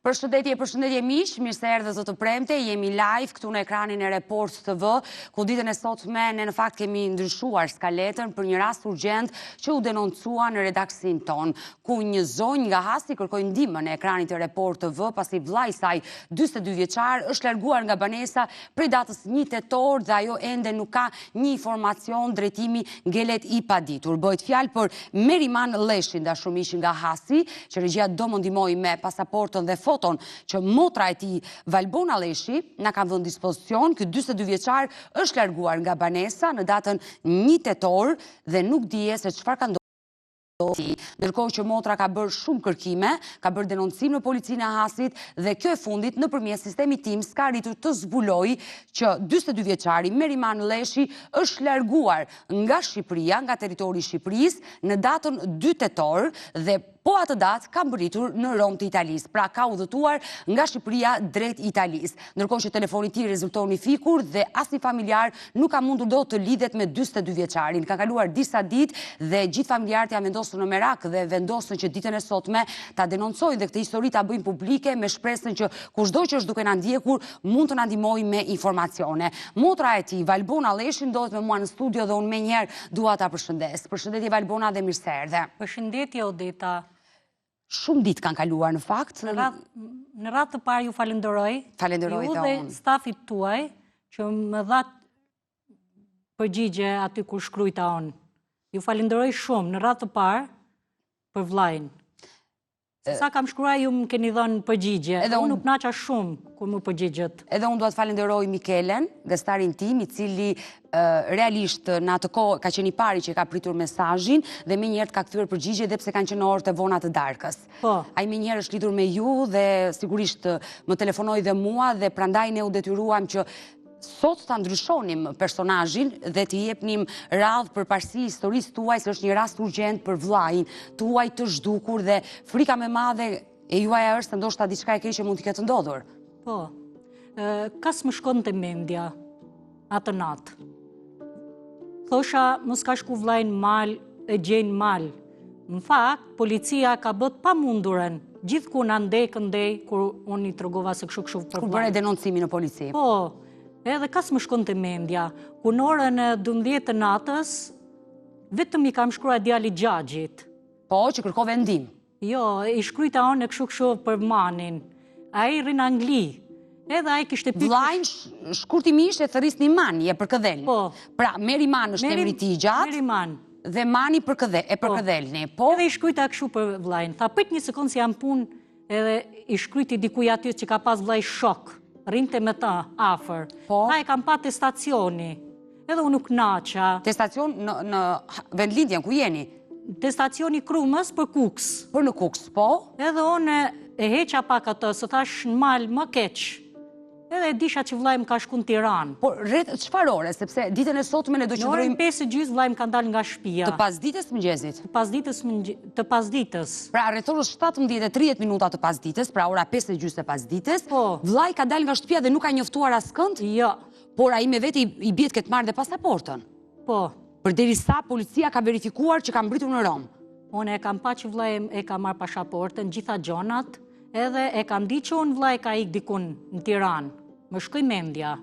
Përshëndetje miq, mirë se erdhët zot të premte, jemi live këtu në ekranin e Report TV, ku ditën e sotme ne në fakt kemi ndryshuar skaletën për një rast urgjent që u denoncua në redaksin ton, ku një zonjë nga Hasi kërkoi ndihmën e ekranit të Report TV pasi vllai i saj, 42 vjeçar, është larguar nga banesa prej datës 1 tetor dhe ajo ende nuk ka një informacion, drejtimi ngelet i paditur. Bëhet fjalë për Meriman Leshin, dashur miq nga Hasi, që regjia do më ndihmoj me pasaportën dhe foton që motra e tij Valbona Leshi na ka vënë dispozicion. Ky 42 vjeçar është larguar nga banesa në datën 1 tetor dhe nuk dihet se çfarë ka ndodhur. Ndërkohë që motra ka bërë shumë kërkime, ka bërë denoncim në policinë e Hasit dhe kjo e fundit nëpërmjet sistemit Teams ka arritur të zbulojë që 42 vjeçari Meriman Leshi është larguar nga Shqipëria, nga territori i Shqipërisë në datën 2 tetor dhe po atë datë ka mbërritur në Rom të Italisë, pra ka udhëtuar nga Shqipëria drejt Italisë. Ndërkohë që telefoni i tij rezulton i fikur dhe asnjë familjar nuk ka mundur dot të lidhet me 42 vjeçarin. Ka kaluar disa ditë dhe gjithë familjarët janë vendosur në merak dhe vendosën që ditën e sotme ta denoncojnë dhe këtë histori ta bëjnë publike me shpresën që kushdo që është duke na ndjekur mund të na ndihmojë me informacione. Motra e tij, Valbona Leshi, ndodhet me mua në studio dhe unë menjëherë dua ta përshëndes. Përshëndetje Valbona dhe mirë se erdhe. Përshëndetje Odeta. Shumë ditë kanë kaluar në fakt. Në radhë të parë ju falenderoj. Falenderoj ju dhe stafit tuaj që më dha përgjigje aty kur shkruajta on. Ju falenderoj shumë në radhë të parë për vllajin. Sa kam shkruar ju më keni dhënë përgjigje. Edhe unë nuk naqa shumë kur më përgjigjet. Edhe unë dua të falenderoj Mikelen, gastarin tim, i cili realisht në atë kohë ka qenë i pari që ka pritur mesazhin dhe menjëherë ka kthyer përgjigje edhe pse kanë qenë orët e vona të darkës. Po. Ai menjëherë është lidhur me ju dhe sigurisht më telefonoi dhe mua dhe prandaj ne u detyruam që sot ta ndryshonim personazhin dhe të jepnim radhë për parësi historisë tuaj, se është një rast urgjent për vllajin tuaj të zhdukur dhe frika më e madhe e juaja është se ndoshta diçka e keqe mund t'i ketë ndodhur. Po. Kas më shkonte mendja atë natë. Thosha, mos ka shku vllajin mal, e gjejnë mal. Në fakt, policia ka bët pa mundurën, gjithë ku në ndej kur unë i tregova se kështu për vllajin. Kur bëre denoncimi në polici. Po. Edhe kas më shkonte mendja, ku në orën e 12 të natës, vetëm i kam shkruar djalit Gjaxhit. Po, që kërkove ndihmë. Jo, i shkruajta unë kështu për manin. Ai rrin Angli. Edhe ai kishte pyetje. Vllajin shkurtimisht e thërris një man, je për këdhelni. Po. Pra, Meriman është emri i tij gjatë. Meriman. Dhe mani për këdhelni. Po. Edhe i shkruajta kështu për vllajin. Tha prit një sekondë si jam punë, edhe i shkruajti dikuj aty që ka pas vllai shok. Rinte me ta afër. Po. Tha e kam pa te stacioni. Edhe unë nuk naqa. Te stacion në vendlindjen ku jeni? Te stacioni Krumës për Kuks. Për në Kuks, po? Edhe unë e heqa pak atë, se thash në mal më keq. Edhe e disha që vllai më ka shku në Tiranë. Po rreth çfarë ore, sepse ditën e sotme ne do Në qëndrojmë orën 5:30 vllai më ka dalë nga shtëpia. të pasdites mëngjesit. Të pasdites. Pra rreth orës 17:30 minuta të pasdites, pra ora 5:30 të pasdites, Po. vllai ka dalë nga shtëpia dhe nuk ka njoftuar askënd, Jo. por ai me veti i bie të ketë marrë dhe pasaportën. Po. Përderisa policia ka verifikuar që ka mbritur në Rom. Unë e kam pa që vllai e ka marrë pasaportën, gjitha gjonat, edhe e kam di që unë vllai ka ik dikun në Tiranë. Më shkoj mendja.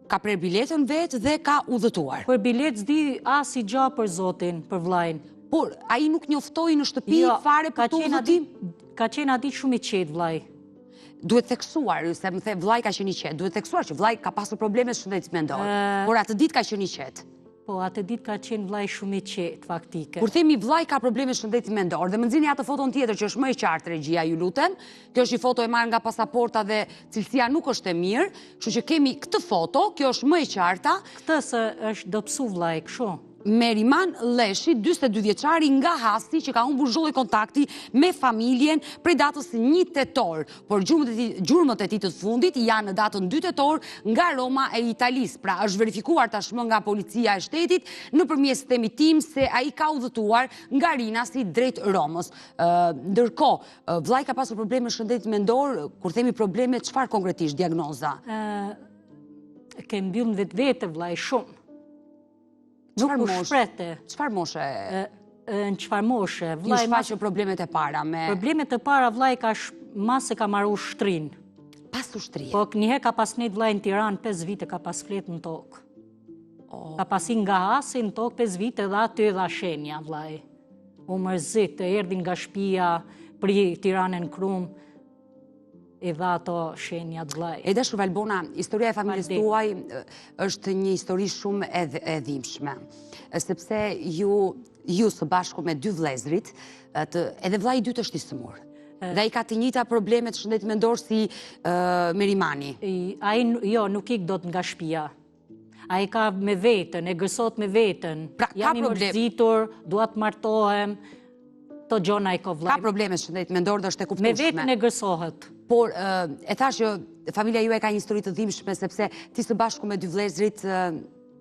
Ka prerë biletën vetë dhe ka udhëtuar. Për bilet s'di as i gja për zotin, për vllajin. Por ai nuk njoftoi në shtëpi Jo, fare për të udhëtim. Ka qenë aty shumë i qetë vllai. Duhet theksuar, se më the vllai ka qenë i qetë. Duhet theksuar që vllai ka pasur probleme shëndetit mendor. Por atë ditë ka qenë i qetë. Po, atë ditë ka qenë vllai shumë i qetë, faktike. Kur themi vllai ka probleme shëndetit mendor, dhe më nxjini atë foton tjetër që është më e qartë regjia, ju lutem. Kjo është një foto e marrë nga pasaporta dhe cilësia nuk është e mirë, kështu që kemi këtë foto, kjo është më e qarta. Këtë se është dopsu vllai, kështu. Meriman Leshi, 42 vjeçari nga Hasi, që ka humbur çdo lloj kontakti me familjen prej datës 1 tetor, por gjurmët e tij të fundit janë në datën 2 tetor nga Roma e Italisë. Pra është verifikuar tashmë nga policia e shtetit nëpërmjet sistemit Teams se ai ka udhëtuar nga Rinasi drejt Romës. Ndërkohë, vllai ka pasur probleme shëndetit mendor, kur themi probleme, çfarë konkretisht diagnoza? Ke mbyllën vetvete vllai shumë. Nuk u shprete. Çfarë moshe? në qëfar moshe. Ju shfaqë problemet e para me... Problemet e para vllai ka mas se ka marru shtrin. Pas ushtrie? Po njëherë ka pas nejt vllai në Tiranë, 5 vite ka pas flet në tokë. Ka pasin nga hasi në tokë 5 vite dhe aty dha shenja vllai. U mërzit, e erdhi nga shtëpia pri Tiranën Krum, e dha ato shenjat vllai. E dashur Valbona, historia e familjes tuaj është një histori shumë e dhimbshme, sepse ju së bashku me 2 vëllezrit, edhe vllai i dytë është i smur. Dhe ai ka të njëjta probleme të shëndetit mendor si Merimani. Ai nuk ik dot nga shtëpia. Ai ka me veten, e gësot me veten. Pra, jam i mërzitur, dua të martohem, to gjona i ka vllai. Ka probleme shëndetit mendor, do është e kuptueshme. Me veten e gësohet. Por, e thash që familja juaj ka një histori të dhimbshme, sepse ti së bashku me 2 vëllezrit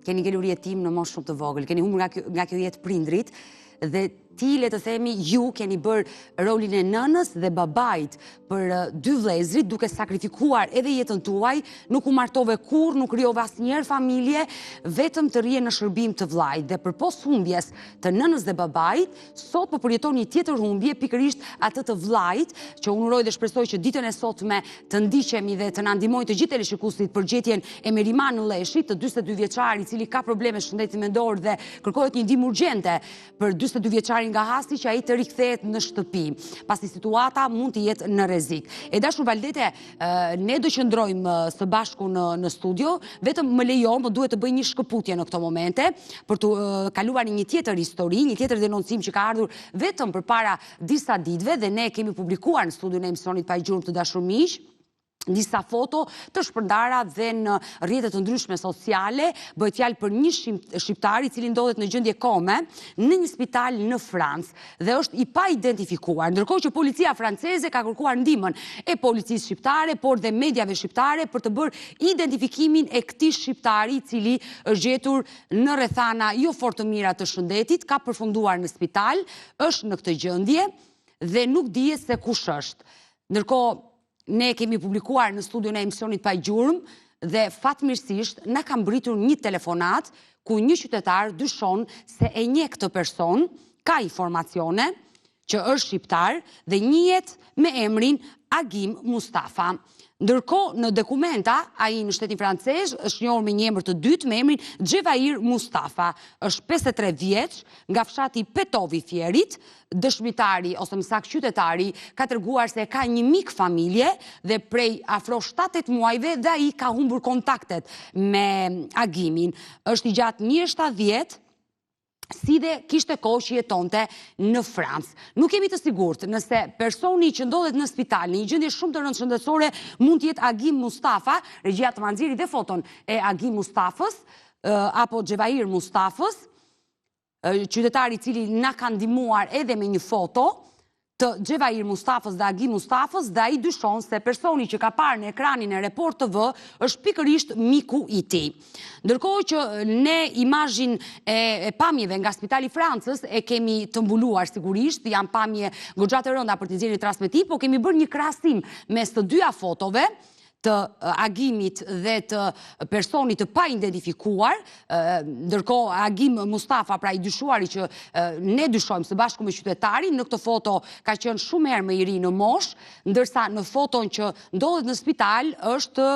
keni ngelur jetim në moshë shumë të vogël, keni humbur nga kjo jetë prindrit, dhe ti, le të themi, ju keni bërë rolin e nënës dhe babait për 2 vëllezrit, duke sakrifikuar edhe jetën tuaj, nuk u martove kur, nuk krijove asnjëherë familje, vetëm të rije në shërbim të vllait. Dhe përpos humbjes të nënës dhe babait, sot po përjeton një tjetër humbje, pikërisht atë të vllait, që unë uroj dhe shpresoj që ditën e sotme të ndiqemi dhe të na ndihmojnë të gjithë teleshikuesit për gjetjen e Meriman Lleshit, të 42 vjeçari, i cili ka probleme shëndetit mendor dhe kërkohet një ndihmë urgjente për 42 vjeçarin nga hasti që ai të rikthehet në shtëpi, pasi situata mund të jetë në rrezik. E dashur Valdete, ne do qëndrojmë së bashku në studio, vetëm më lejo, më duhet të bëj një shkëputje në këto momente, për të kaluar një tjetër histori, një tjetër denoncim që ka ardhur vetëm përpara disa ditëve, dhe ne kemi publikuar në studion e emisionit Pa i Gjurmë të dashur miq, disa foto të shpërndara dhe në rrjetet të ndryshme sociale. Bëhet fjalë për një shqiptar i cili ndodhet në gjendje kome në një spital në Francë dhe është i pa identifikuar, ndërkohë që policia franceze ka kërkuar ndihmën e policisë shqiptare, por dhe mediave shqiptare për të bërë identifikimin e këtij shqiptari i cili është gjetur në rrethana jo fort të mira të shëndetit, ka përfunduar në spital, është në këtë gjendje dhe nuk dihet se kush është. Ndërkohë ne kemi publikuar në studion e emisionit Pa i Gjurmë dhe fatmirësisht na ka mbritur një telefonat ku një qytetar dyshon se e njeh këtë person, ka informacione që është shqiptar dhe njihet me emrin Agim Mustafa. Ndërkohë në dokumenta, ai në shtetin francez është njohur me një emër të dytë me emrin Xhevair Mustafa. Është 53 vjeç, nga fshati Petov i Fierit. Dëshmitari ose më saktë qytetari ka treguar se ka një mik familje dhe prej afro 7-8 muajve dhe ai ka humbur kontaktet me Agimin. Është i gjatë 1,70, si dhe kishte kohë që jetonte në Francë. Nuk jemi të sigurt nëse personi që ndodhet në spital në një gjendje shumë të rëndë shëndetësore mund të jetë Agim Mustafa. Regjia të ma nxjerrë dhe foton e Agim Mustafës apo Xhevair Mustafës, qytetari i cili na ka ndihmuar edhe me një foto të Xhevair Mustafës dhe Agim Mustafës, dhe ai dyshon se personi që ka parë në ekranin e Report TV është pikërisht miku i tij. Ndërkohë që ne imazhin e pamjeve nga Spitali i Francës e kemi të mbuluar sigurisht, janë pamje goxha të rënda për të nxjerrë transmetim, po kemi bërë një krahasim mes të dyja fotove, të Agimit dhe të personit të pa identifikuar, ndërkohë Agim Mustafa, pra i dyshuari që ne dyshojmë së bashku me qytetarin, në këtë foto ka qenë shumë herë më i ri në moshë, ndërsa në foton që ndodhet në spital është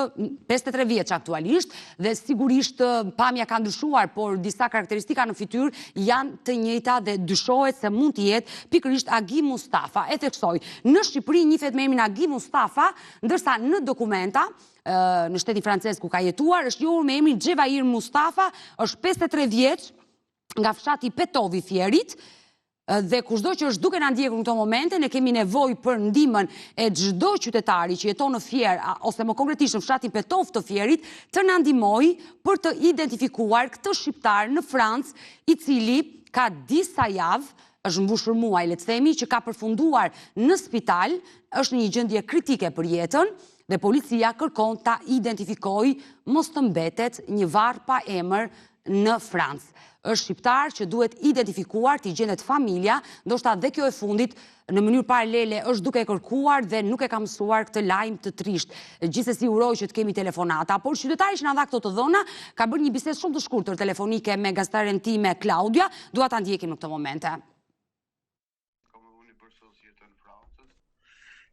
53 vjeç aktualisht, dhe sigurisht pamja ka ndryshuar, por disa karakteristika në fytyrë janë të njëjta dhe dyshohet se mund të jetë pikërisht Agim Mustafa. E theksoj, në Shqipëri njihet me emrin Agim Mustafa, ndërsa në dokumenta në shtetin francez ku ka jetuar është njohur me emrin Xhevair Mustafa, është 53 vjeç, nga fshati Petov i Fierit, dhe kushdo që është duke na ndjekur në këto momente, ne kemi nevojë për ndihmën e çdo qytetari që jeton në Fier ose më konkretisht në fshatin Petov të Fierit, të na ndihmojë për të identifikuar këtë shqiptar në Francë, i cili ka disa javë, është mbushur muaj, le të themi, që ka përfunduar në spital, është në një gjendje kritike për jetën, dhe policia kërkon ta identifikojë, mos të mbetet një varr pa emër në Francë. Është shqiptar që duhet identifikuar, t'i gjendet familja, ndoshta dhe kjo e fundit në mënyrë paralele është duke kërkuar dhe nuk e ka mësuar këtë lajm të trisht. Gjithsesi uroj që të kemi telefonata, por qytetari që na dha këto të dhëna ka bërë një bisedë shumë të shkurtër telefonike me gazetaren time Klaudia, dua ta ndjekim në këtë momente.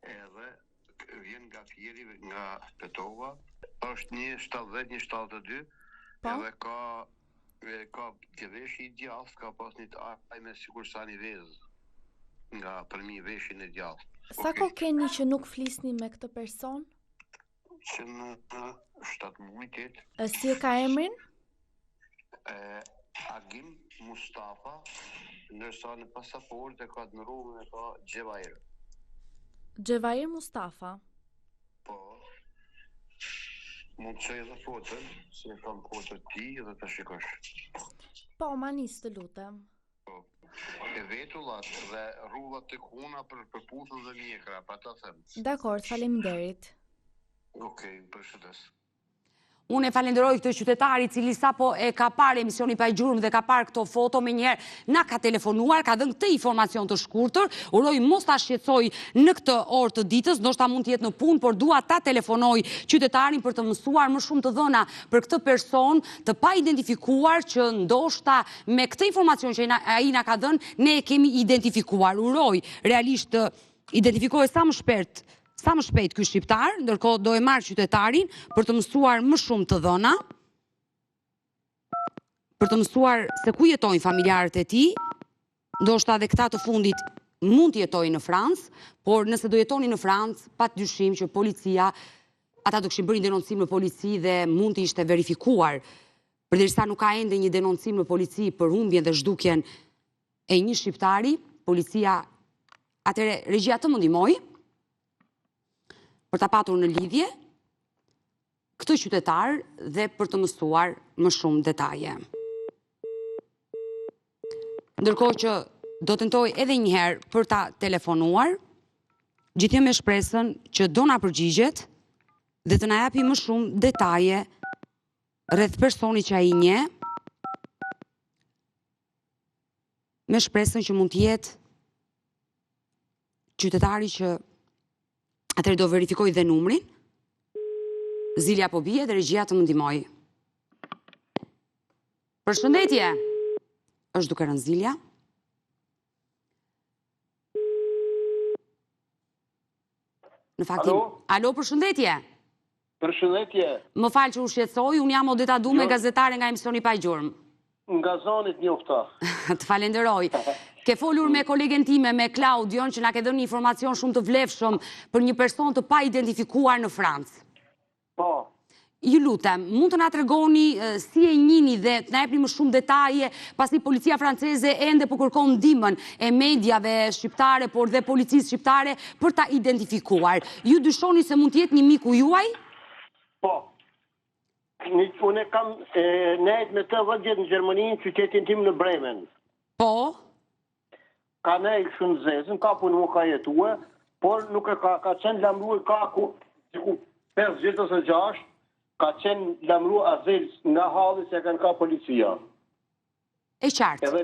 edhe vjen nga Fieri, nga Petova, është një 70, një 72, edhe ka veshi i djathtë, ka pas një aj me sikur sa një vezë, nga përmi veshin e djathtë. Sa ko keni që nuk flisni me këtë person? Që në 7 muaj. Si e ka emrin? Agim Mustafa, ndërsa në pasaport e ka të ndërruar e ka Xhevair. Xhevair Mustafa. Po. Mund të çoj edhe foton, se kam fotot ti dhe të shikosh. Po, ma nis të lutem. Po. E vetullat dhe rrullat të kuna për përputhën dhe mjekra, pa ta them. Dakor, faleminderit. Okej, përshëndes. Unë e falenderoj këtë qytetari cili sapo e ka parë emisioni Pa i Gjurmë dhe ka parë këto foto, me njerë na ka telefonuar, ka dhënë këtë informacion të shkurtër, uroj mos ta shqetësoj në këtë orë të ditës, ndoshta mund të jetë në punë, por dua ta telefonoj qytetarin për të mësuar më shumë të dhëna për këtë person të pa identifikuar që ndoshta me këtë informacion që ai na ka dhënë, ne e kemi identifikuar. Uroj realisht të identifikohet sa më shpejt ky shqiptar, ndërkohë do e marr qytetarin për të mësuar më shumë të dhëna, për të mësuar se ku jetojnë familjarët e tij, ndoshta edhe këta të fundit mund të jetojnë në Francë, por nëse do jetoni në Francë, patyshim që policia, ata do kishin bërë një denoncim në polici dhe mund të ishte verifikuar, përderisa nuk ka ende një denoncim në polici për humbjen dhe zhdukjen e një shqiptari, policia atëre regjia të më ndihmoj për ta patur në lidhje këtë qytetar dhe për të mësuar më shumë detaje. Ndërkohë që do tentoj edhe një herë për ta telefonuar, gjithë me shpresën që do na përgjigjet dhe të na japi më shumë detaje rreth personit që ai njeh, me shpresën që mund të jetë qytetari që atëherë do verifikoj dhe numrin. Zilja po bie dhe regjia të më ndihmoj. Përshëndetje. Është duke rënë Zilja. Në fakt, alo, përshëndetje. Përshëndetje. Më fal që u shqetësoj, unë jam Odeta Dume, gazetare nga emisioni Pa i Gjurmë. Nga zonit njofta. Të falenderoj. Ke folur me kolegen time, me Klaudion, që na ke dhënë një informacion shumë të vlefshëm për një person të pa identifikuar në Francë. Po. Ju lutem, mund të na tregoni si e njihni dhe të na jepni më shumë detaje, pasi policia franceze ende po kërkon ndihmën e mediave shqiptare, por dhe policisë shqiptare për ta identifikuar. Ju dyshoni se mund të jetë një miku juaj? Po. Unë kam nejt me të vëdjet në Gjermani, në qytetin tim në Bremen. Po. Ka nejt shumë zezën, ka punu ka jetue, por nuk e ka qenë lamruar, ka ku 5 gjithë ose 6, ka qenë lamruar azel nga halli se kanë ka policia. E qartë. Edhe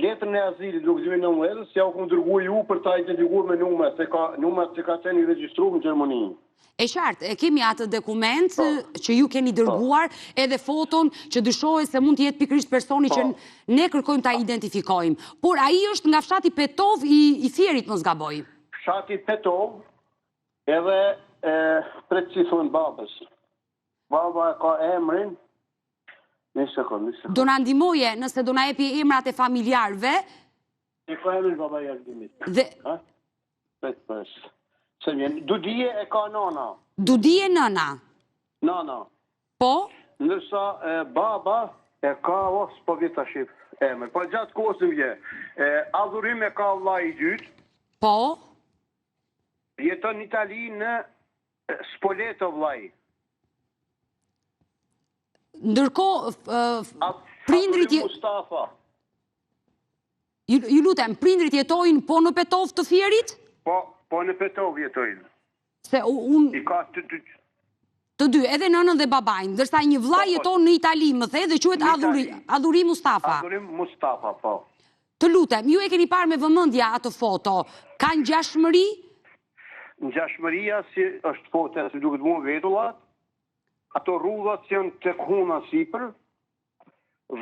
letrën e azilit lukëzimin në mëdhë, si ja u këmë dërgu ju për ta identifikuar me numër, se ka numër që ka qenë i registru në Gjermani. E qartë, e kemi atë dokument që ju keni dërguar, edhe foton që dyshohet se mund të jetë pikërisht personi që ne kërkojmë ta identifikojmë. Por ai është nga fshati Petov i Fierit, mos gaboj. Fshati Petov, edhe precisojnë babës. Baba ka emrin, një sekund. Do na ndihmoje nëse do na jepi emrat e familjarëve. E ka emrin baba i Argjimit. Dhe Dudije e ka nana. Dudije nëna. Nana. Po? Ndërsa baba e ka po vita shif emër. Po gjatë kohës në vje. Adhurim e ka vllai i dytë. Po? Jeton në Itali në Spoleto vllai. Ndërkohë prindrit Mustafa. Ju lutem, prindrit jetojnë po në Petov të Fierit? Po në Petov jetojnë. Se unë I ka të dy, edhe nënën dhe babajnë, ndërsa një vllai jeton në Itali, më the, dhe quhet Adhurim Mustafa. Adhurim Mustafa, po. Të lutem, ju e keni parë me vëmendje atë foto. Ka ngjashmëri? Ngjashmëria si është foto, si duket mua vetullat. Ato rrullat që janë tek huna sipër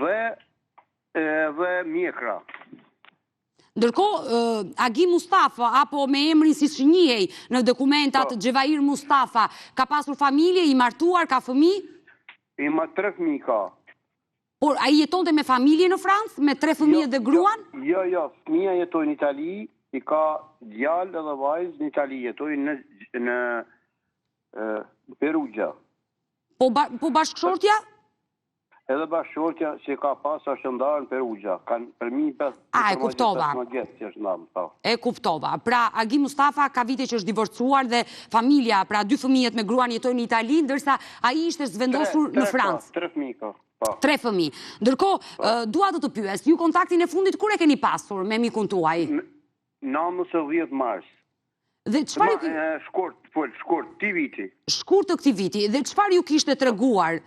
dhe mjekra. Ndërkohë, Agi Mustafa, apo me emrin si shënjihej në dokumentat Xhevair Mustafa, ka pasur familje, i martuar, ka fëmijë? I ma 3 fëmijë ka. Por ai jetonte me familje në Francë, me 3 fëmijë dhe gruan? Jo, fëmija jetoj në Itali, i ka djalë edhe vajzë në Itali, jetoj në Perugia. Po bashkëshortja? Edhe bashkëshortja që ka pas është ndarë në Perugia. Kanë për mi 5 e kuptova. që është ndarë. E kuptova. Pra, Agi Mustafa ka vite që është divorcuar dhe familja, pra 2 fëmijët me gruan jetojnë në Itali, ndërsa ai ishte zvendosur në Francë. 3 fëmijë ka. 3 fëmijë. Ndërkohë, dua të pyes, ju kontaktin e fundit kur e keni pasur me mikun tuaj? Në 10 mars. Dhe çfarë Shkurt, ti viti. Shkurt të këtij viti. Dhe çfarë ju kishte treguar?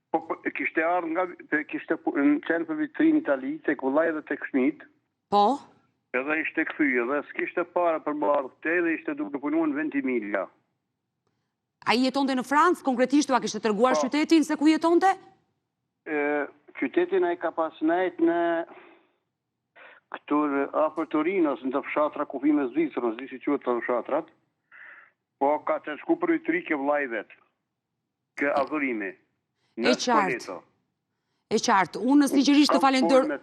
Po kishte ardhur kishte qenë për vitrinë në Itali, tek vëllai dhe tek fëmijët. Po. Edhe ishte kthyer dhe s'kishte para për bardh te dhe ishte duke punuar në Ventimiglia. Ai jetonte në Francë, konkretisht ua kishte treguar qytetin se ku jetonte? Qytetin ai ka pas nejt në këtur afër Torinos, në të fshatra kufi me Zvicrën, s'di si quhet të fshatrat. Po ka të shku për vitri ke vllai vet. Kë adhurimi. E qartë. E qartë. Unë sinqerisht të falenderoj.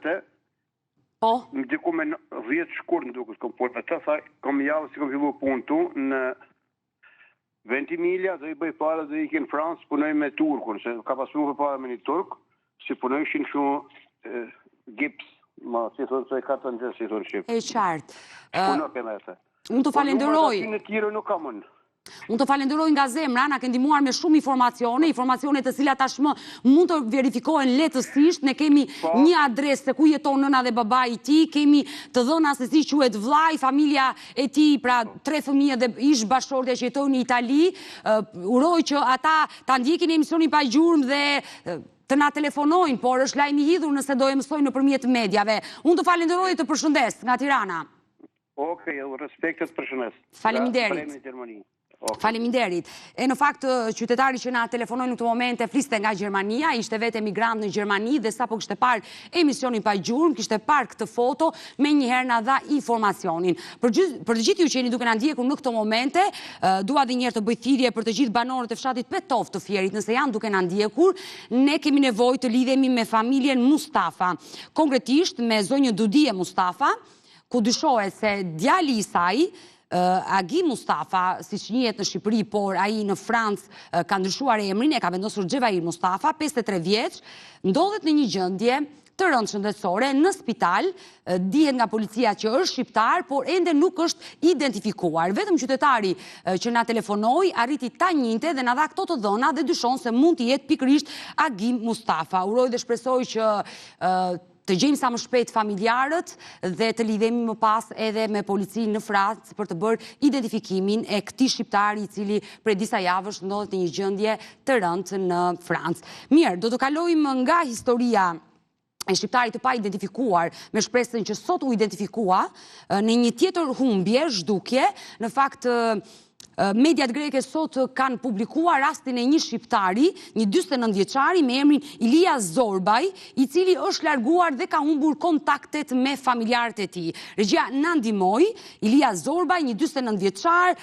Po. Më diku me 10 shkurt në duke s'kom punë me të, tha, kom javë si kom fillu punë tu në Ventimiglia, dhe i bëj pare dhe i kënë Francë, punoj me Turkun, se ka pas punë për pare me një Turk, si punojshin shumë gips, ma si thonë se ka të nëgjë, si thonë Shqip. E qartë. Puno keme se. Unë të falenderoj. Në tjere nuk ka mund. Unë të falenderoj nga zemra, na ke ndihmuar me shumë informacione të cilat tashmë mund të verifikohen lehtësisht. Ne kemi një adresë se ku jeton nëna dhe babai i tij, kemi të dhëna se si quhet vllai, familja e tij, pra 3 fëmijë dhe ish bashkëshortja që jetojnë në Itali. Uroj që ata ta ndjekin emisionin pa gjurmë dhe të na telefonojnë, por është lajm i hidhur nëse do e mësojnë nëpërmjet mediave. Unë të falenderoj dhe të përshëndes nga Tirana. Okej, respektet përshëndes. Faleminderit. Faleminderit. E në fakt, qytetari që na telefonojnë në këtë momente fliste nga Gjermania, ishte vetë emigrant në Gjermani dhe sapo kishte parë emisionin pa gjurmë, kishte parë këtë foto, me njëherë na dha informacionin. Për të gjithë ju që jeni duke na ndjekur në këto momente, dua edhe një herë të bëj thirrje për të gjithë banorët e fshatit Petov të Fierit, nëse janë duke na ndjekur, ne kemi nevojë të lidhemi me familjen Mustafa, konkretisht me zonjën Dudie Mustafa, ku dyshohet se djali i saj, Agi Mustafa, si që njihet në Shqipëri, por ai në Francë ka ndryshuar emrin, e ka vendosur Xhevair Mustafa, 53 vjeç, ndodhet në një gjendje të rëndë shëndetësore në spital, dihet nga policia që është shqiptar, por ende nuk është identifikuar. Vetëm qytetari që na telefonoi arriti ta njinte dhe na dha këto të dhëna dhe dyshon se mund të jetë pikërisht Agi Mustafa. Uroj dhe shpresoj që të gjejmë sa më shpejt familjarët dhe të lidhemi më pas edhe me policinë në Francë për të bërë identifikimin e këtij shqiptari i cili prej disa javësh ndodhet në një gjendje të rëndë në Francë. Mirë, do të kalojmë nga historia e shqiptarit të pa identifikuar, me shpresën që sot u identifikua, në një tjetër humbje, zhdukje, në fakt mediat greke sot kanë publikuar rastin e një shqiptari, një 49 vjeçari me emrin Ilia Zorbaj, i cili është larguar dhe ka humbur kontaktet me familjarët e tij. Regjia na ndihmoi, Ilia Zorbaj, një 49 vjeçar,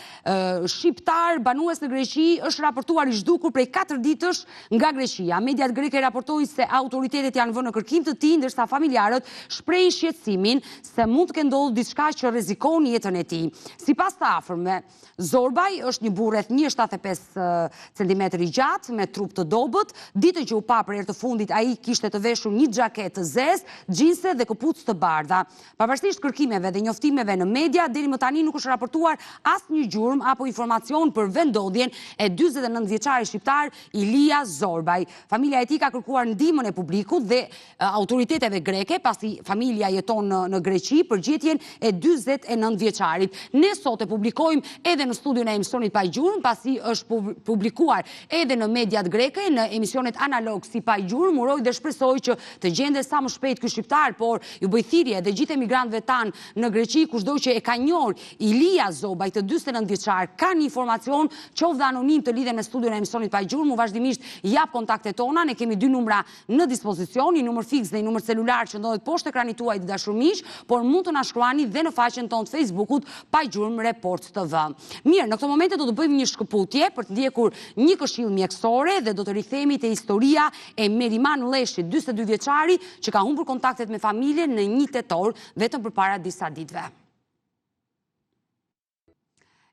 shqiptar, banues në Greqi, është raportuar i zhdukur prej 4 ditësh nga Greqia. Mediat greke raportojnë se autoritetet janë vënë në kërkim të tij, ndërsa familjarët shprehin shqetësimin se mund të ketë ndodhur diçka që rrezikon jetën e tij. Sipas të afërmëve, Zorbaj është një burr rreth 1,75 cm i gjatë, me trup të dobët. Ditën që u pa për herë të fundit, ai kishte të veshur një xhaketë të zezë, xhinse dhe këpucë të bardha. Pavarësisht kërkimeve dhe njoftimeve në media, deri më tani nuk është raportuar asnjë gjurmë apo informacion për vendodhjen e 49 vjeçarit shqiptar Ilia Zorbaj. Familja e tij ka kërkuar ndihmën e publikut dhe autoriteteve greke, pasi familja jeton në Greqi, për gjetjen e 49 vjeçarit. Ne sot e publikojmë edhe në studion e emisionit Pa i Gjurmë, pasi është publikuar edhe në mediat greke, në emisionet analog si Pa i Gjurmë, uroj dhe shpresoj që të gjende sa më shpejt ky shqiptar, por ju bëj thirrje dhe gjithë emigrantëve tan në Greqi, kushdo që e ka njohur Ilia Zobaj, të 49 vjeçar, ka një informacion, qoftë anonim të lidhen me studion e emisionit Pa i Gjurmë, vazhdimisht jap kontaktet tona, ne kemi 2 numra në dispozicion, një numër fiks dhe një numër celular që ndodhet poshtë ekranit tuaj të dashur miq, por mund të na shkruani dhe në faqen tonë të Facebookut Pa i Gjurmë Report TV. Mirë, në këtë momente do të bëjmë një shkëputje për të ndjekur një këshill mjekësore dhe do të rikthehemi te historia e Meriman Lleshit, 42 vjeçari, që ka humbur kontaktet me familjen në 1 tetor vetëm përpara disa ditëve.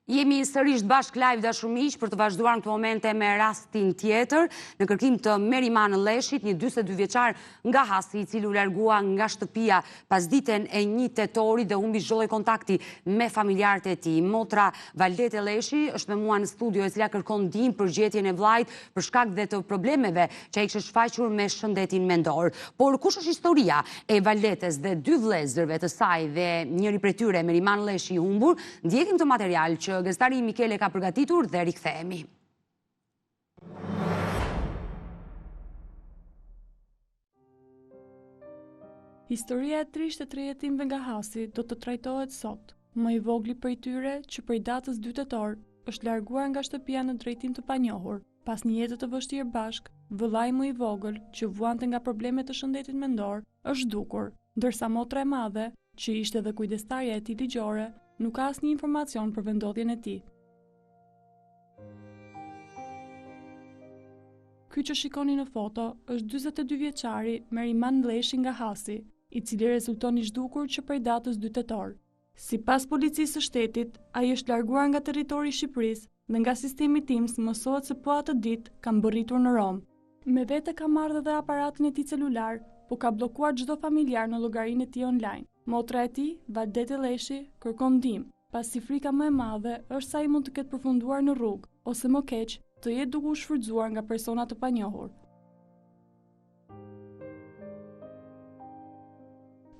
Jemi sërish bashk live dashur miq për të vazhduar në këtë momente me rastin tjetër në kërkim të Meriman Lleshit, një 42 vjeçar nga Hasi, i cili u largua nga shtëpia pas ditën e 1 tetorit dhe humbi çdo lloj kontakti me familjarët e tij. Motra Valdete Lleshi është me mua në studio, e cila kërkon ndihmë për gjetjen e vllajt për shkak dhe të problemeve që ai kishte shfaqur me shëndetin mendor. Por kush është historia e Valdetes dhe 2 vëllezërve të saj dhe njëri prej tyre, Meriman Lleshi, i humbur? Ndjekim të material që gazetari Mikele ka përgatitur dhe rikthehemi. Historia e trisht e 3 jetimëve nga Hasi do të trajtohet sot. Më i vogli prej tyre, që prej datës 2 tetor, është larguar nga shtëpia në drejtim të panjohur, pas një jete të vështirë bashk. Vëllai më i vogël, që vuante nga problemet të shëndetit mendor, është dukur, ndërsa motra e madhe, që ishte dhe kujdestarja e tij ligjore, nuk ka asnjë informacion për vendodhjen e tij. Ky që shikoni në foto është 42 vjeçari Meriman Lleshi nga Hasi, i cili rezulton i zhdukur që prej datës 2 tetor. Sipas policisë së shtetit, ai është larguar nga territori i Shqipërisë dhe nga sistemi TIMS mësohet se po atë ditë ka mbërritur në Rom. Me vete ka marrë edhe aparatin e tij celular, po ka bllokuar çdo familjar në llogarinë e tij online. Motra e tij, Valdete Lleshi, kërkon ndihmë, pasi frika më e madhe është sa i mund të ketë përfunduar në rrugë, ose më keq, të jetë duke u shfrytzuar nga persona të panjohur.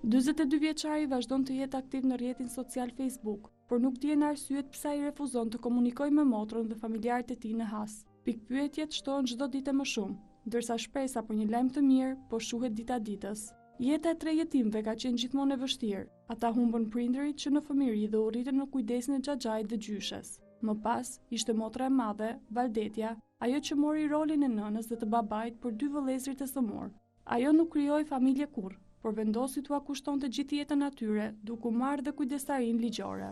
42 vjeçari vazhdon të jetë aktiv në rrjetin social Facebook, por nuk dihen arsyet pse ai refuzon të komunikojë me motrën dhe familjarët e tij në Has. Pikpyetjet shtohen çdo ditë më shumë, ndërsa shpresa për një lajm të mirë po shuhet dita ditës. Jeta e 3 jetimëve ka qenë gjithmonë e vështirë. Ata humbën prindërit që në fëmijëri dhe u rritën në kujdesin e xhaxhait dhe gjyshes. Më pas, ishte motra e madhe, Valdetja, ajo që mori rolin e nënës dhe të babait për 2 vëllezërit e sëmur. Ajo nuk krijoi familje kurrë, por vendosi t'ua kushtonte gjithë jetën atyre, duke u marrë dhe kujdestarinë ligjore.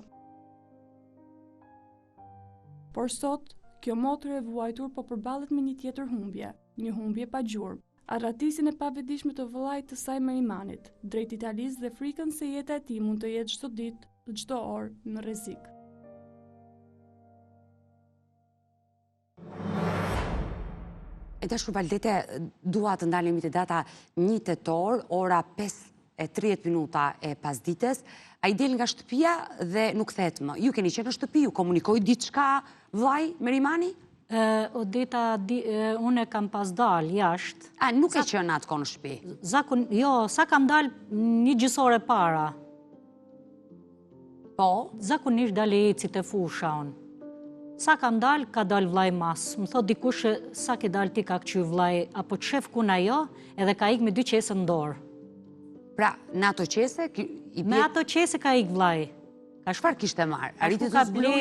Por sot, kjo motër e vuajtur po përballet me një tjetër humbje, një humbje pa gjurmë. Arratisin e pavetdijshme të vëllait të saj Merimanit, drejt Italisë dhe frikën se jeta e tij mund të jetë çdo ditë, çdo orë në rrezik. E dashur Valdete, dua të ndalemi te data 1 tetor, ora 5:30 e pasdites. Ai del nga shtëpia dhe nuk kthehet më. Ju keni qenë në shtëpi, ju komunikoi diçka vllai Merimani? Odeta, unë kam pas dal jashtë. A, nuk e qenë atë kohë në shtëpi? Jo, sa kam dal një gjysore para. Po? Zakonisht dale eci te fusha unë. Sa kam dal, ka dal vllai mas. Më thot dikush sa ke dal ti ka këqyr vllai, apo të shef kun ajo, edhe ka ik me 2 qese në dorë. Pra, në ato qese? Me ato qese ka ik vllai. Çfarë kishte marrë? Arriti Ka ble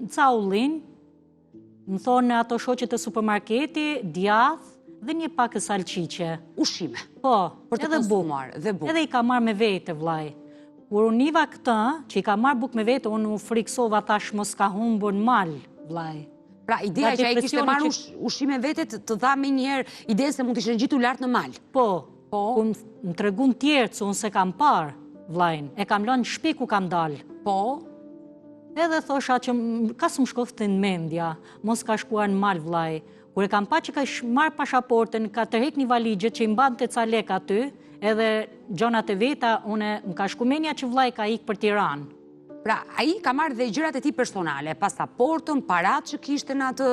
ca ullin, më thonë ato shoqet e supermarketi, djath dhe një pak e salqiqe. Ushqime? Po, për të konsumuar dhe buk. Edhe i ka marrë me vete vllai. Kur unë niva këtë, që i ka marrë buk me vete, unë u friksova tash mos ka humbur në mal, vllai. Pra, ideja që ai kishte marrë ushqime vete të dha me njëherë ide se mund të ishte ngjitur lart në mal. Po, ku më tregun tjerë që unë se kam parë vllajin, e kam lënë në shtëpi ku kam dalë. Po? Edhe thosha që ka së më shkofte në mendja, mos ka shkuar në mal vllai. Kur e kam pa që ka marrë pasaportën, ka tërheq një valigje që i mbante ca lek aty, edhe gjonat e veta, më ka shku menja që vllai ka ikë për Tiranë. Pra, ai ka marrë dhe gjërat e tij personale, pasaportën, paratë që kishte në atë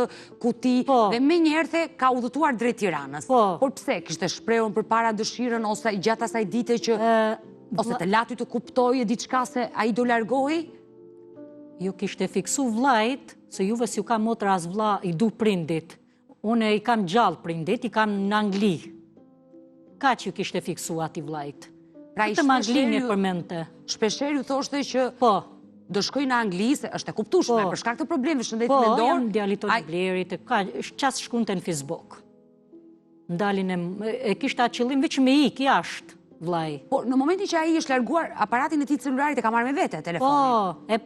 kuti, dhe menjëherë the ka udhëtuar drejt Tiranës. Por pse? Kishte shprehur përpara dëshirën ose gjatë asaj dite që ose të lati të kuptojë diçka se ai do largohej? ju kishte fiksu vllajt, se juve si ju ka motra as vlla i du prindit. Une i kam gjallë prindit, i kam në Angli. Ka që ju kishte fiksu ati vllajt. Pra i Të Anglinë e përmente. Shpesher ju thoshte që Po. do shkoj në Angli, se është e kuptueshme, për shkak të problemeve shëndetit Po, mendor. jam djalit Toni Blerit, qas shkunte në Facebook. Ndalin e kishte atë qëllim veç me ik jashtë, vllai. Po, në momentin që ai është larguar aparatin e tij celularit e ka marrë me vete telefonin. Po,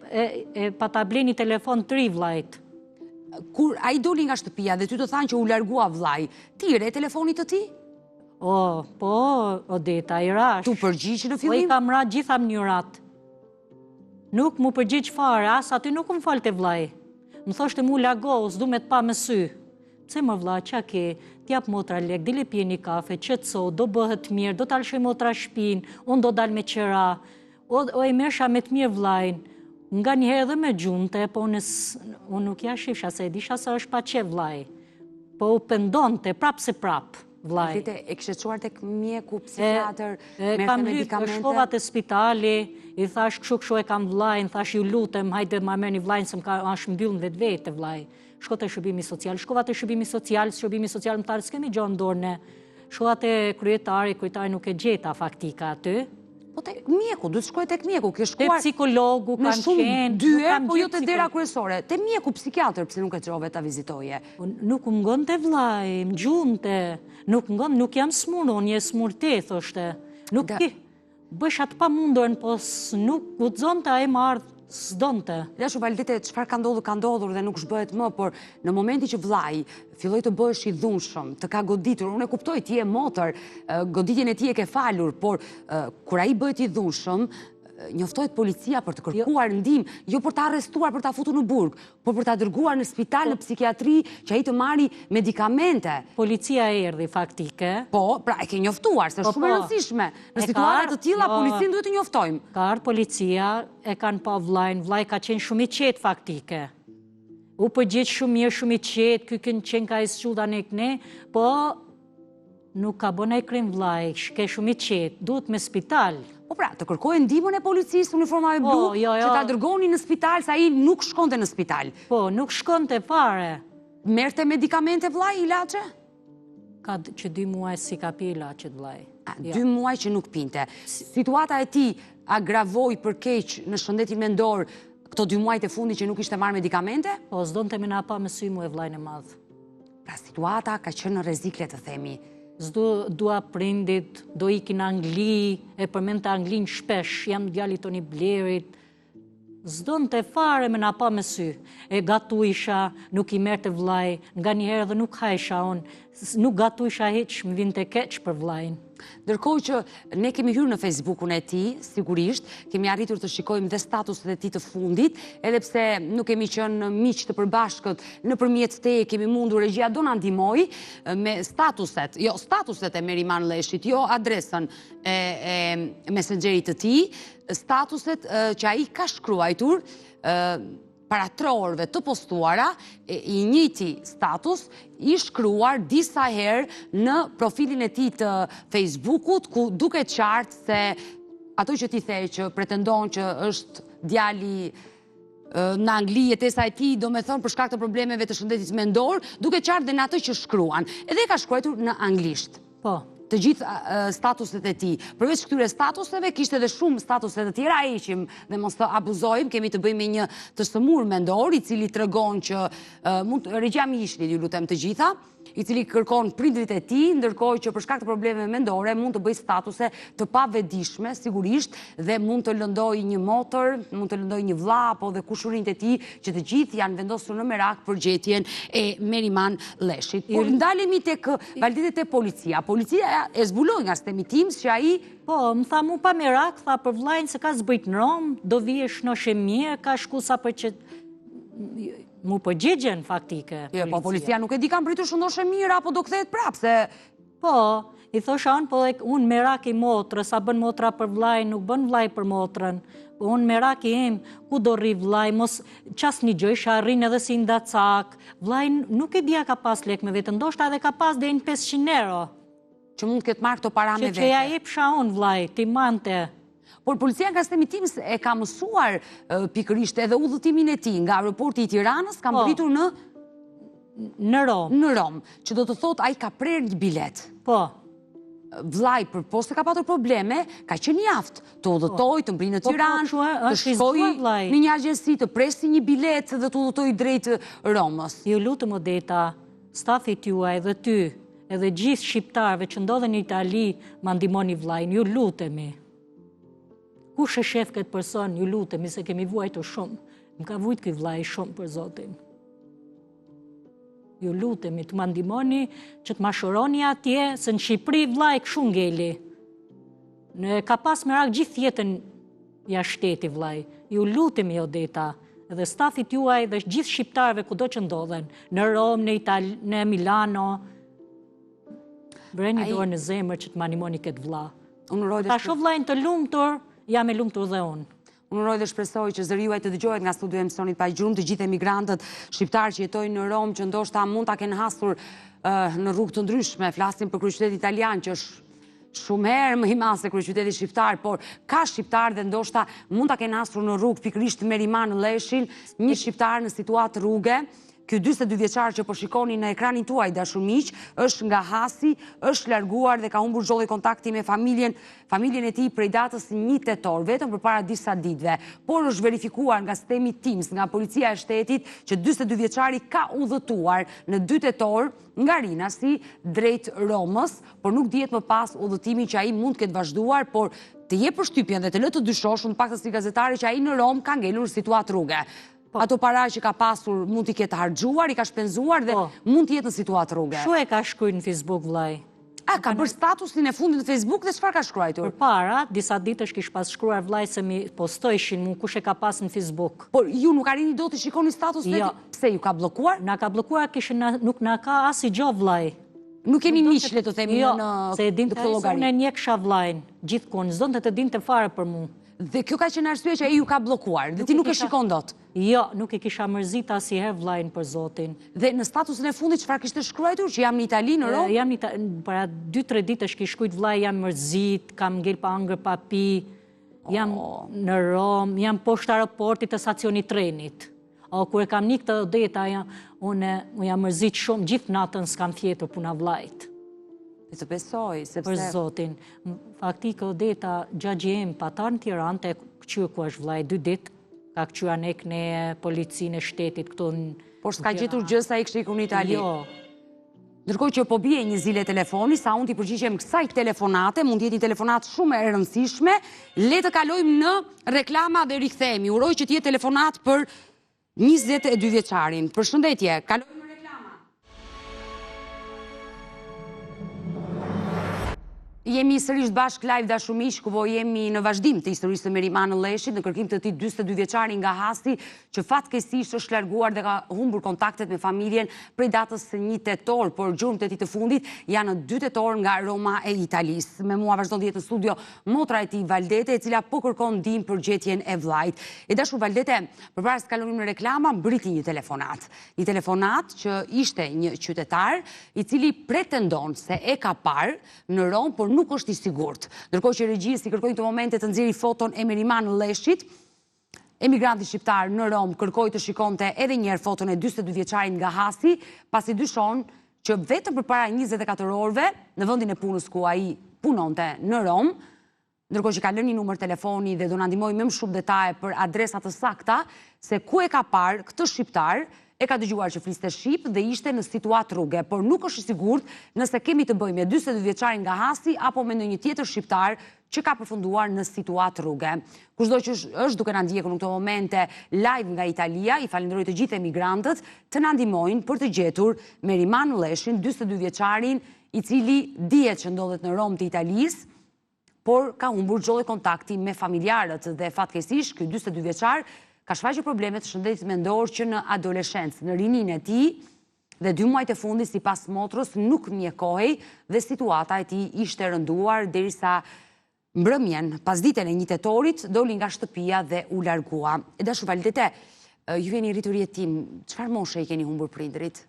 e pa ta bleni telefon 3 vllajt. Kur ai doli nga shtëpia dhe ty të thanë që u largua vllai, ti re telefonit të tij? Po, Odeta, i rash. Tu përgjigj në Po i fillim? kam ra gjitha mënyrat. Nuk mu përgjigj fare, as aty nuk më falte vllai. Më thoshte mu largo, s'du me të pa me sy. Pse më vlla, qa ke, t'jap motra lek, dile pje një kafe, qetso, do bëhet mirë, do t'alshoj motra shpinë, unë do dal me qera, o e mersha me të mirë vllajin. Nga njëherë edhe me gjunte, po unë nuk ja shifsha, se e disha se është pa qe vllai. Po u pendonte, prap se prap, vllai. E kishte çuar tek mjeku, psikiatër, merrte Kam lyp, medikamente. shkova te spitali, i thash kështu e kam vllajin, thash ju lutem, hajde ma merrni vllajin se është mbyllën vetvete vllai. Shko te shërbimi social, shkova te shërbimi social më tharë, s'kemi gjo në dorë ne. Shkova te kryetari nuk e gjeta faktika aty. Po tek mjeku, duhet shkoj tek mjeku, ke Te shkuar psikologu në kam shumë qenë. dyer, po jo te dera kryesore. Te mjeku psikiatër, pse nuk e çove ta vizitoje? Nuk më ngon të vllai, më gjunte. Nuk jam smur, unë je smur te, thoshte. Nuk bësh atë pa mundurën, po nuk guxonte ai më ardh, s'donte. Lashu Validete, çfarë ka ndodhur dhe nuk shbëhet më, por në momentin që vllai filloi të bëhesh i dhunshëm, të ka goditur, unë e kuptoj, ti je motër, goditjen e tij e ke falur, por kur ai bëhet i dhunshëm, njoftohet policia për të kërkuar ndihmë, jo për të arrestuar, për ta futur në burg, por për ta dërguar në spital, në psikiatri, që ai të marri medikamente. Policia erdhi faktike. Po, pra e ke njoftuar, se shumë e rëndësishme. Në situata të tilla policin duhet të njoftojmë. Ka ardhur policia, e kanë pa vllajin, vllai ka qenë shumë i qetë faktike. U përgjigj shumë mirë, shumë i qetë, ky kënë qenë ka i shuda ne, po nuk ka bën ai krim vllai, shke shumë i qetë, duhet me spital. Po pra, të kërkojë ndihmën e policisë uniformave blu, që ta dërgoni në spital, sa ai nuk shkonte në spital. Po, nuk shkonte fare. Merrte medikamente vllai, ilaçe? Ka që 2 muaj si ka pi ilaçet vllai. 2 muaj që nuk pinte. Situata e tij agravoi për keq në shëndetin mendor këto 2 muajt e fundit që nuk ishte marrë medikamente? Po, s'donte me na pa me sy mu e vllajin e madh. Pra, situata ka qenë në rrezik, le të themi. Dua prindit, do ikin në Angli, e përmendte Anglin shpesh, jam djali Toni Blerit. S'donte fare me na pa me sy. E gatuisha, nuk i merrte vllai, nga njëherë dhe nuk hajsha unë, nuk gatuisha hiç, më vinte keq për vllajin. Ndërkohë që ne kemi hyrë në Facebookun e tij, sigurisht, kemi arritur të shikojmë dhe statuset e tij të fundit, edhe pse nuk kemi qenë miq të përbashkët, nëpërmjet teje kemi mundur, regjia do na ndihmoj me statuset e Meriman Leshit, jo adresën e messengerit të tij, statuset që ai ka shkruar para 3 orëve të postuara, i njëjti status i shkruar disa herë në profilin e tij të Facebookut, ku duket qartë se ato që ti the që pretendon që është djali në Angli, jetesa e tij, do me thënë për shkak të problemeve të shëndetit mendor, duket qartë dhe në ato që shkruan. Edhe ka shkruar në anglisht. Po. Të gjithë statuset e tij. Përveç këtyre statuseve, kishte edhe shumë statuse të tjera, heqim dhe mos të abuzojmë, kemi të bëjmë me një të sëmur mendor, i cili tregon që regjia mi ishni, ju lutem të gjitha, i cili kërkon prindrit e tij, ndërkohë që për shkak të problemeve mendore mund të bëjë statuse të pavedishme, sigurisht, dhe mund të lëndojë një motër, mund të lëndojë një vlla apo dhe kushërinjtë e tij, që të gjithë janë vendosur në merak për gjetjen e Meriman Leshit. Por ndalemi tek validitet e policia. Policia e zbuloi nga stemi tim që ai Po, më tha mu pa merak, tha për vllajin se ka zbrit në Rom, do vjesh në shemje, ka shku sa për që mu përgjigjen faktike. Po, policia nuk e di kam pritur shëndoshe mirë, apo do kthehet prapë, se... Po, i thosha unë merak i motrës, a bën motra për vllajin, nuk bën vllai për motrën. Unë merak i im, ku do rri vllai, mos qas një gjë, isha rrin edhe si ndacak. Vllai nuk e dija ka pas lek me vetë, ndoshta edhe ka pas deri në 500 euro. Që mund këtë marrë këto para me vete. Që ja jepsha unë, vllai, ti mante. Por policia nga stemi tim e ka mësuar pikërisht edhe udhëtimin e tij nga aeroporti i Tiranës, ka mbritur në Rom. Në Rom, që do të thotë ai ka prerë një bilet. Po. Vllai për poste ka patur probleme, ka qenë jaftë të udhëtoj, të mbrinë në Tiranë, të shkojë në një agjenci, të presi një bilet dhe të udhëtoj drejt Romës. Ju lutem Odeta, stafit juaj dhe ty, edhe gjithë shqiptarëve që ndodhen në Itali, ma ndihmoni vllajin, ju lutemi. Kush e shef këtë person, ju lutemi, se kemi vuajtur shumë. Më ka vujt ky vllai shumë për Zotin. Ju lutemi të ma ndihmoni që të ma shëroni atje, se në Shqipëri vllai kështu ngeli. Ka pas merak gjithë jetën jashtë shteti vllai. Ju lutemi Odeta, edhe stafit juaj dhe gjithë shqiptarëve kudo që ndodhen, në Rom, në Itali, në Milano, breni dorë në zemër që të ma ndihmoni këtë vlla. Ta shoh vllajin të lumtur, jam e lumtur dhe unë. Unë uroj dhe shpresoj që zëri juaj të dëgjohet nga studio e emisionit Pa Gjumë, të gjithë emigrantët shqiptarë që jetojnë në Rom, që ndoshta mund ta kenë hasur në rrugë të ndryshme, flasim për kryeqytetin italian, që është shumë herë më i madh se kryeqyteti shqiptar, por ka shqiptarë dhe ndoshta mund ta kenë hasur në rrugë pikërisht Meriman Lleshin, një shqiptar në situatë rruge. Ky 42 vjeçar që po shikoni në ekranin tuaj dashur miq, është nga Hasi, është larguar dhe ka humbur çdo kontakti me familjen e tij prej datës 1 tetor, vetëm përpara disa ditëve. Por është verifikuar nga sistemi TIMS, nga policia e shtetit, që 42 vjeçari ka udhëtuar në 2 tetor nga Rinasi drejt Romës, por nuk dihet më pas udhëtimin që ai mund të ketë vazhduar, por të jep përshtypjen dhe të lë të dyshosh, në paktën si gazetari, që ai në Rom ka ngelur situatë rruge. Ato para që ka pasur mund t'i ketë harxuar, i ka shpenzuar dhe mund t'jetë në situatë rruge. Shu e ka shkruar në Facebook vllai? Ka bërë statusin e fundit në Facebook dhe çfarë ka shkruar? Përpara, disa ditësh kish pas shkruar vllai se mi postojshin mu kush e ka pas në Facebook. Por ju nuk arrini dot të shikoni statusin? Jo. Pse ju ka bllokuar? Na ka bllokuar, nuk na ka as i gjë vllai. Nuk keni miq, le të themi, në se e dinte se unë e njeh vllain gjithkohë, s'donte të dinte fare për mua. Dhe kjo ka qenë arsye që ai ju ka bllokuar, dhe ti nuk e shikon dot. Jo, nuk e kisha mërzit asnjëherë vllain për Zotin. Dhe në statusin e fundit çfarë kishte shkruar, që jam në Itali, në Rom? Jam para 2-3 ditësh kish shkruajt vllai, jam mërzit, kam ngel pa ëngër pa pi, jam në Rom, jam poshtë aeroportit të stacionit trenit. Kur e kam nik të Odeta, unë jam mërzit shumë, gjithë natën s'kam fjetur puna vllait. E të besoj, sepse... Për Zotin, faktikë Odeta, gjagjem patar në Tiranë, të këqyë ku është vllai 2 ditë, ka këqyë anek në policinë e shtetit këtu në... Por s'ka gjetur gjë sa i kishte ikur në Itali? Jo. Ndërkohë që po bie një zile telefoni, sa unë t'i përgjigjem kësaj telefonate, mund t'jeti telefonat shumë e rëndësishme, le të kalojmë në reklama dhe rikthehemi. Uroj që t'jetë telefonat për 22 vjeçarin. Përshëndetje, kalojmë. Jemi sërish bashkë live dashur miq, ku jemi në vazhdim të historisë së Meriman Lleshit, në kërkim të tij 42 vjeçari nga Hasi, që fatkeqësisht është larguar dhe ka humbur kontaktet me familjen prej datës 1 tetor, por gjurmët e tij të fundit janë në 2 tetor nga Roma e Italisë. Me mua vazhdon të jetë në studio motra e tij Valdete, e cila po kërkon ndihmë për gjetjen e vllajt. E dashur Valdete, përpara se kalonim në reklama, mbriti një telefonat. Një telefonat që ishte një qytetar i cili pretendon se e ka parë në Rom, por nuk është i sigurt. Ndërkohë që regjisi kërkoi në të momente të nxjerrë foton e Meriman Lleshit, emigranti shqiptar në Rom kërkoi të shikonte edhe një herë foton e 42 vjeçarit nga Hasi, pasi dyshon që vetëm përpara 24 orëve në vendin e punës ku ai punonte në Rom, ndërkohë që ka lënë një numër telefoni dhe do na ndihmojë më shumë detaje për adresa të sakta se ku e ka parë këtë shqiptar. E ka dëgjuar që fliste shqip dhe ishte në situatë rruge, por nuk është i sigurt nëse kemi të bëjmë me 42 vjeçarin nga Hasi apo me ndonjë tjetër shqiptar që ka përfunduar në situatë rruge. Kushdo që është duke na ndjekur në këto momente live nga Italia, i falenderoj të gjithë emigrantët të na ndihmojnë për të gjetur Meriman Lleshin, 42 vjeçarin i cili dihet që ndodhet në Rom të Italisë, por ka humbur çdo kontakti me familjarët dhe fatkeqësisht ky 42 vjeçar ka shfaqur probleme të shëndetit mendor që në adoleshencë, në rinin e tij, dhe 2 muajt e fundit sipas motrës nuk mjekohej dhe situata e tij ishte rënduar derisa mbrëmjen, pas ditën e 1 tetorit, doli nga shtëpia dhe u largua. E dashur Valdete, ju jeni rritur jetim, çfarë moshe i keni humbur prindrit?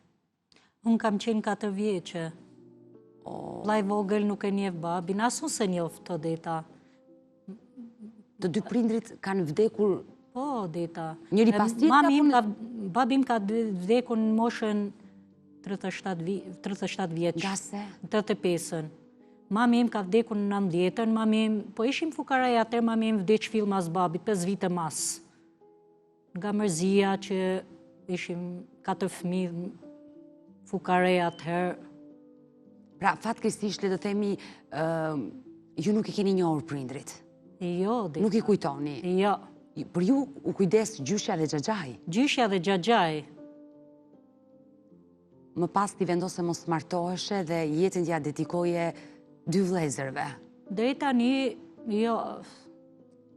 Unë kam qenë 4 vjeçe. Vllai vogël nuk e njeh babin, as unë se njoft Odeta. Të dy prindrit kanë vdekur Po, Dita. njëri pas tjetrit? Babim ka vdekur në moshën 37 vjeç. Nga se? 85-ën. Mami im ka vdekur në 90-ën, mami im, po ishim fukaraj atër, mami im vdeq fill mas babit, 5 vite mas. Nga mërzia që ishim 4 fëmijë fukaraj atër. Pra, fatkeqësisht le të themi, ju nuk i keni njohur prindrit. Jo, Dita. Nuk i kujtoni. Jo. Për ju u kujdes gjyshja dhe xhaxhai. Gjyshja dhe xhaxhai. Më pas ti vendose mos martoheshe dhe jetën t'ja dedikoje 2 vëllezërve. Deri tani, jo,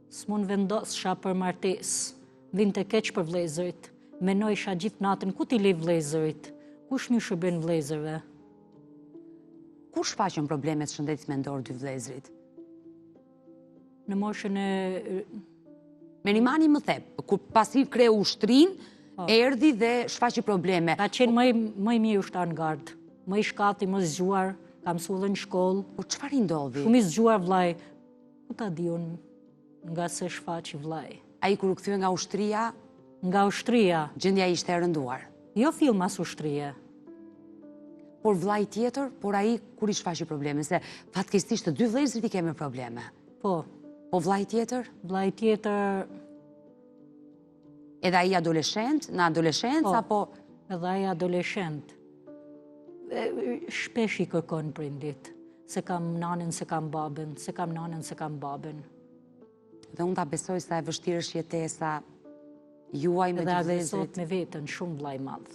s'mun vendosha për martes. Vinte keq për vëllezërit. Menojsha gjithë natën, ku t'i lej vëllezërit? Kush më shërben vëllezërve? Kur shfaqën problemet shëndetit mendor 2 vëllezërit? Në moshën e... Merimani më the, kur pasi kreu ushtrin, erdhi dhe shfaqi probleme. Ka qenë më i mirë ushtar në gardë. Më i shkati, më zgjuar, kam mësuar në shkollë. Po çfarë i ndodhi? Shumë i zgjuar vllai. Ku ta di unë nga se shfaqi vllai. Ai kur u kthye nga ushtria, Nga ushtria, gjendja ishte e rënduar. jo fill mas ushtrie. Por vllai tjetër, por ai kur i shfaqi probleme, se fatkeqësisht të 2 vëllezërit i kemi probleme. Po, Po vllai tjetër, vllai tjetër, edhe ai adoleshent, në adoleshencë Po. apo edhe ai adoleshent. Shpesh i kërkon prindit. Se kam nanën, se kam babën, se kam nanën, se kam babën. dhe unë ta besoj sa e vështirë është jetesa juaj me Edhe 2 agresohet vëllezërit. me veten, shumë vllai madh.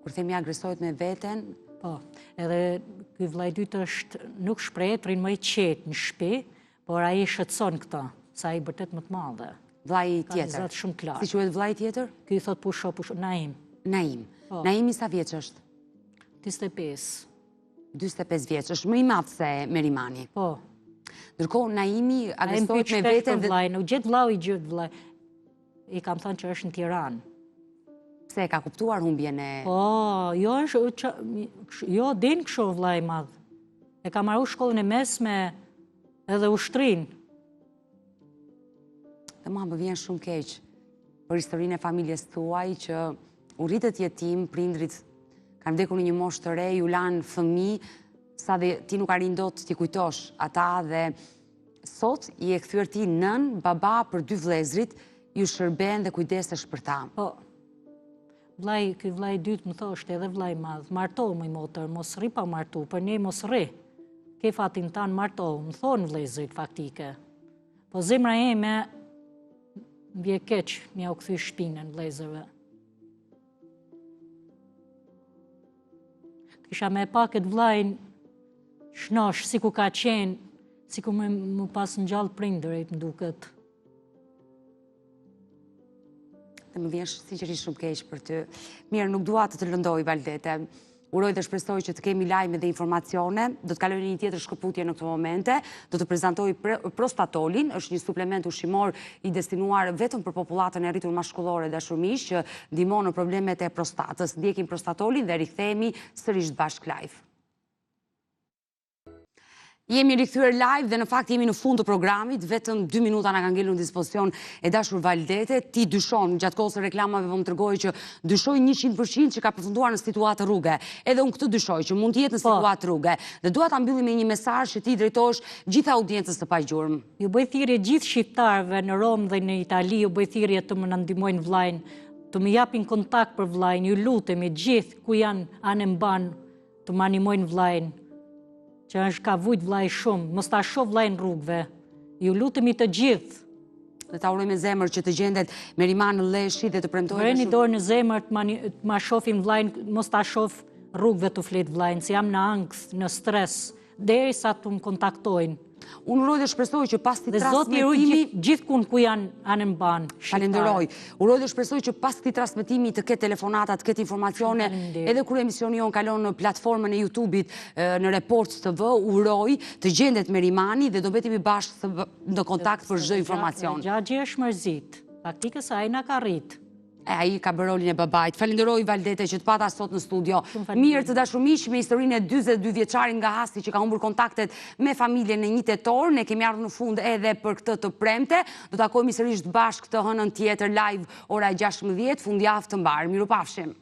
Kur themi agresohet me veten, Po, edhe ky vllai dytë është nuk shprehet, rrin më i qetë në shtëpi, por ai shqetëson këta, sa ai vërtet më të madhe. vllai Ka tjetër. zot shumë klart. Si quhet vllai tjetër? Ky thot pusho, Naim, Naim. Po. Naimi sa vjeç është? 25. 45 vjeç, është më i madh se Merimani. Po. Ndërkohë Naimi Ai agresohet me veten dhe dhe vllai, nuk gjet vllau i gjet vllai. I kam thënë që është në Tiranë. pse e ka kuptuar humbjen e Po, jo është, jo din kështu vllai i madh. E ka marrë shkollën e mesme edhe ushtrin. Dhe mua më vjen shumë keq për historinë e familjes tuaj që u rritet jetim, prindrit kanë vdekur në një moshë të re, ju lanë fëmijë, sa dhe ti nuk arrin dot t'i kujtosh ata dhe sot i e kthyer ti nën, baba për 2 vëllezrit, ju shërben dhe kujdesesh për ta. Po, ky vllai i dytë më thoshte edhe vllai i madh, martohu më motër, mos rri pa martu, për ne mos rri. Ke fatin tanë martohu, më thonë vëllezërit faktike. Po zemra ime më vje keq, m'ja u kthy shpinën vëllezërve. Kisha me pa këtë vllajin shnosh, si ku ka qenë, si ku më pas në gjallë prindërit, më duket. Dhe më vjen sinqerisht shumë keq për ty. Mirë, nuk dua të lëndoj Valdete. Uroj dhe shpresoj që të kemi lajme dhe informacione. Do të kaloj në një tjetër shkëputje në këto momente. Do të prezantoj Prostatolin, është një suplement ushqimor i destinuar vetëm për popullatën e rritur mashkullore dashurmish që ndihmon në problemet e prostatës. Ndjekim Prostatolin dhe rikthehemi sërish bashkë live. Jemi rikthyer live dhe në fakt jemi në fund të programit, vetëm 2 minuta na kanë ngelur në dispozicion e dashur Valdete. Ti dyshon, gjatë kohës së reklamave më tregoj që dyshoj 100% që ka përfunduar në situatë rruge. Edhe unë këtë dyshoj që mund të jetë në situatë rruge. Dhe dua ta mbyllim me një mesazh që ti drejtohesh gjithë audiencës së pagjurmë. Ju bëj thirrje gjithë shqiptarëve në Rom dhe në Itali, ju bëj thirrje të më na ndihmojnë vllajin, të më japin kontakt për vllajin. Ju lutemi gjithë ku janë anë mban të më animojnë vllajin. Që është ka vujt vllai shumë, mos ta shoh vllajin rrugëve. Ju lutemi të gjithë. Dhe ta uroj me zemër që të gjendet Meriman në Leshi dhe të premtojë. Vëreni dorë në zemër të ma shohin vllajin, mos ta shoh rrugëve të flet vllajin, se jam në angst, në stres, derisa të më kontaktojnë. Unë uroj dhe shpresoj që pas këtij Dhe Zoti i ruaj gjithkund ku janë anën ban. Falenderoj. Uroj dhe shpresoj që pas këtij transmetimi të ketë telefonata, të ketë informacione, edhe kur emisioni jon kalon në platformën e YouTube-it në Report TV, uroj të gjendet Merimani dhe do betemi bashkë në kontakt për çdo informacion. Gjagje është mërzit. Faktikës ai na ka rrit. Ai ka bërë rolin e babait. Falenderoj Valdete që të pata sot në studio. Mirë të dashur miq, me historinë e 42 vjeçarit nga Hasti që ka humbur kontaktet me familjen në 1 tetor, ne kemi ardhur në fund edhe për këtë të premte. Do takojmë sërish bashkë të hënën tjetër live ora 16, fundjavë të mbar. Mirupafshim.